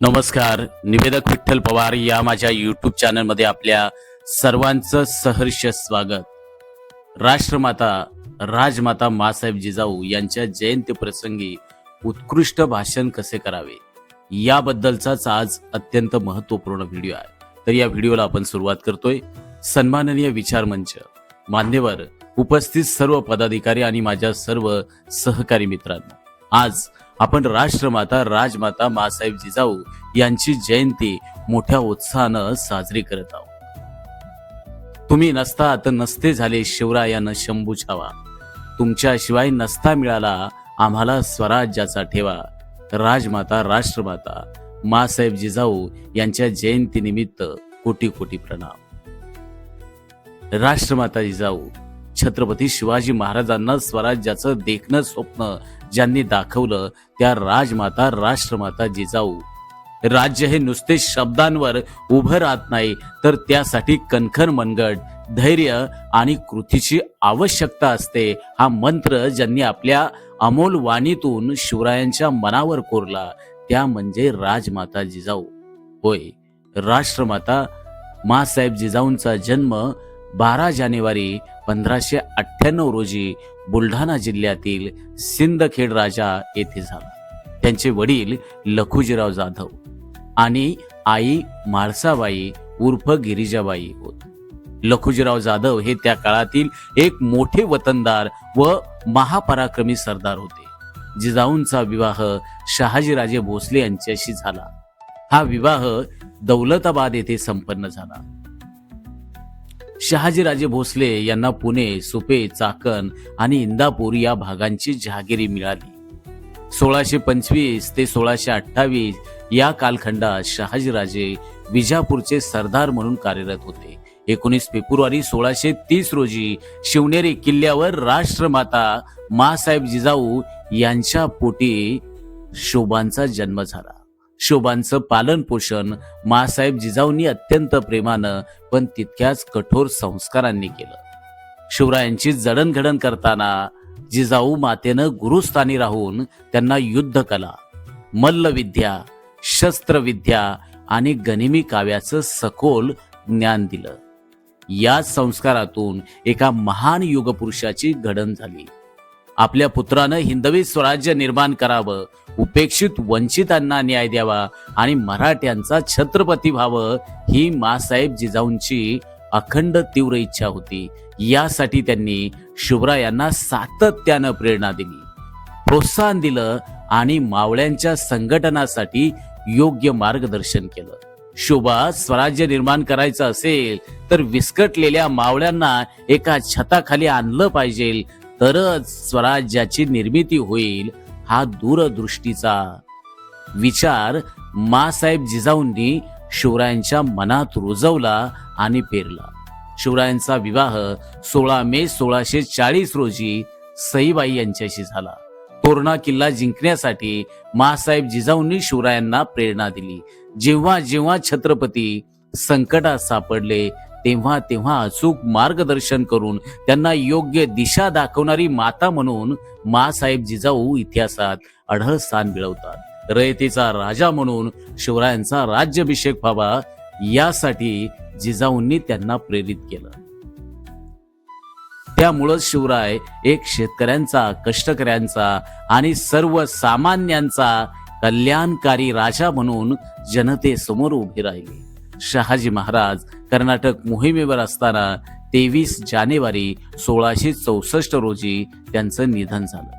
नमस्कार. निवेदक विठ्ठल पवार या माझ्या यूट्यूब चॅनलमध्ये आपल्या सर्वांचं सहर्ष स्वागत. राष्ट्रमाता राजमाता मासाहेब जिजाऊ यांच्या जयंती प्रसंगी उत्कृष्ट भाषण कसे करावे याबद्दलचाच आज अत्यंत महत्त्वपूर्ण व्हिडिओ आहे. तर या व्हिडिओला आपण सुरुवात करतोय. सन्माननीय विचार मंच, मान्यवर, उपस्थित सर्व पदाधिकारी आणि माझ्या सर्व सहकारी मित्रांनो, आज आपण राष्ट्रमाता राजमाता मासाहेब जिजाऊ यांची जयंती मोठ्या उत्साहानं साजरी करत आहोत. तुम्ही नसता तर नसते झाले शिवरायानं शंभू छावा, तुमच्याशिवाय नसता मिळाला आम्हाला स्वराज्याचा ठेवा. राजमाता राष्ट्रमाता मासाहेब जिजाऊ यांच्या जयंतीनिमित्त कोटी कोटी प्रणाम. राष्ट्रमाता जिजाऊ छत्रपती शिवाजी महाराजांना स्वराज्याचं देखणं स्वप्न ज्यांनी दाखवलं त्या राजमाता राष्ट्रमाता जिजाऊ. राज्य हे नुसते शब्दांवर उभं राहत नाही, तर त्यासाठी कणखर मनगट, धैर्य आणि कृतीची आवश्यकता असते. हा मंत्र ज्यांनी आपल्या अमोल वाणीतून शिवरायांच्या मनावर कोरला त्या म्हणजे राजमाता जिजाऊ. होय, राष्ट्रमाता मासाहेब जिजाऊंचा जन्म 12 जानेवारी 1598 रोजी बुलढाणा जिल्ह्यातील सिंदखेड राजा येथे झाला. त्यांचे वडील लखुजीराव जाधव आणि आई म्हाळसाबाई उर्फ गिरिजाबाई होत. लखुजीराव जाधव हे त्या काळातील एक मोठे वतनदार व महापराक्रमी सरदार होते. जिजाऊंचा विवाह शहाजीराजे भोसले यांच्याशी झाला. हा विवाह दौलताबाद येथे संपन्न झाला. शहाजीराजे भोसले यांना पुणे, सुपे, चाकण आणि इंदापूर या भागांची जहागिरी मिळाली. 1625 ते 1628 या कालखंडात शहाजीराजे विजापूरचे सरदार म्हणून कार्यरत होते. 19 फेब्रुवारी 1630 रोजी शिवनेरी किल्ल्यावर राष्ट्रमाता मासाहेब जिजाऊ यांच्या पोटी शोभांचा जन्म झाला. शोभांचं पालन पोषण मासाहेब जिजाऊंनी अत्यंत प्रेमानं पण तितक्याच कठोर संस्कारांनी केलं. शिवरायांची जडणघडण करताना जिजाऊ मातेनं गुरुस्थानी राहून त्यांना युद्धकला, मल्लविद्या, शस्त्रविद्या आणि गनिमी काव्याचं सखोल ज्ञान दिलं. या संस्कारातून एका महान युगपुरुषाची घडण झाली. आपल्या पुत्रानं हिंदवी स्वराज्य निर्माण करावं, उपेक्षित वंचितांना न्याय द्यावा आणि मराठ्यांचा छत्रपती व्हावं ही मासाहेब जिजाऊंची अखंड तीव्र इच्छा होती. यासाठी त्यांनी शिवरायांना सातत्यानं प्रेरणा दिली, प्रोत्साहन दिलं आणि मावळ्यांच्या संघटनासाठी योग्य मार्गदर्शन केलं. शोभा स्वराज्य निर्माण करायचं असेल तर विस्कटलेल्या मावळ्यांना एका छताखाली आणलं पाहिजे, तरच स्वराज्याची निर्मिती होईल. हा दूरदृष्टीचा विचार मासाहेब जिजाऊंनी शिवरायांच्या मनात रुजवला आणि पेरला. शिवरायांचा विवाह 16 मे 1640 रोजी सईबाई यांच्याशी झाला. तोरणा किल्ला जिंकण्यासाठी मासाहेब जिजाऊंनी शिवरायांना प्रेरणा दिली. जेव्हा जेव्हा छत्रपती संकटात सापडले तेव्हा तेव्हा अचूक मार्गदर्शन करून त्यांना योग्य दिशा दाखवणारी माता म्हणून मासाहेब जिजाऊ इतिहासात अढळ स्थान मिळवतात. रयतेचा राजा म्हणून शिवरायांचा राज्याभिषेक व्हावा यासाठी जिजाऊंनी त्यांना प्रेरित केलं. त्यामुळं शिवराय एक शेतकऱ्यांचा, कष्टकऱ्यांचा आणि सर्वसामान्यांचा कल्याणकारी राजा म्हणून जनतेसमोर उभे राहिले. शहाजी महाराज कर्नाटक मोहिमेवर असताना 23 जानेवारी 1664 रोजी त्यांचं निधन झालं.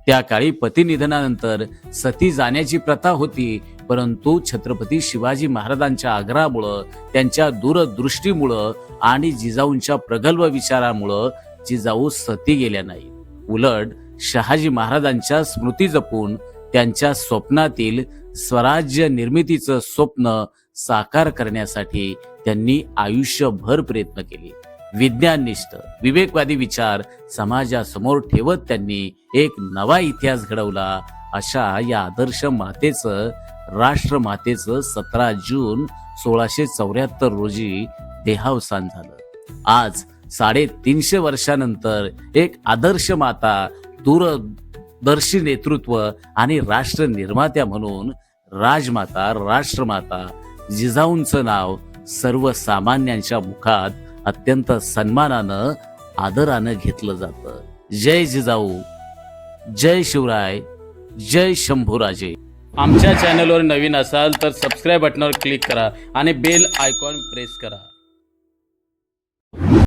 त्या काळी पतीनिधनानंतर सती जाण्याची प्रथा होती, परंतु छत्रपती शिवाजी महाराजांच्या आग्रहामुळं, त्यांच्या दूरदृष्टीमुळं आणि जिजाऊंच्या प्रगल्भ विचारामुळं जिजाऊ सती गेल्या नाही. उलट शहाजी महाराजांच्या स्मृती जपून त्यांच्या स्वप्नातील स्वराज्य निर्मितीचं स्वप्न साकार करण्यासाठी त्यांनी आयुष्यभर प्रयत्न केले. विज्ञाननिष्ठ, विवेकवादी विचार समाजासमोर ठेवत त्यांनी एक नवा इतिहास घडवला. अशा या आदर्श मातेचं, राष्ट्रमातेचं 17 जून 1674 रोजी देहावसान झालं. आज 350 वर्षानंतर एक आदर्श माता, दूरदर्शी नेतृत्व आणि राष्ट्र निर्मात्या म्हणून राजमाता, राष्ट्रमाता जिजाऊंचं नाव सर्वसामान्यांच्या मुखात अत्यंत सन्मानानं, आदरानं घेतलं जातं. जय जिजाऊ, जय शिवराय, जय शंभूराजे. आमच्या चॅनलवर नवीन असाल तर सबस्क्राईब बटनावर क्लिक करा आणि बेल आयकॉन प्रेस करा.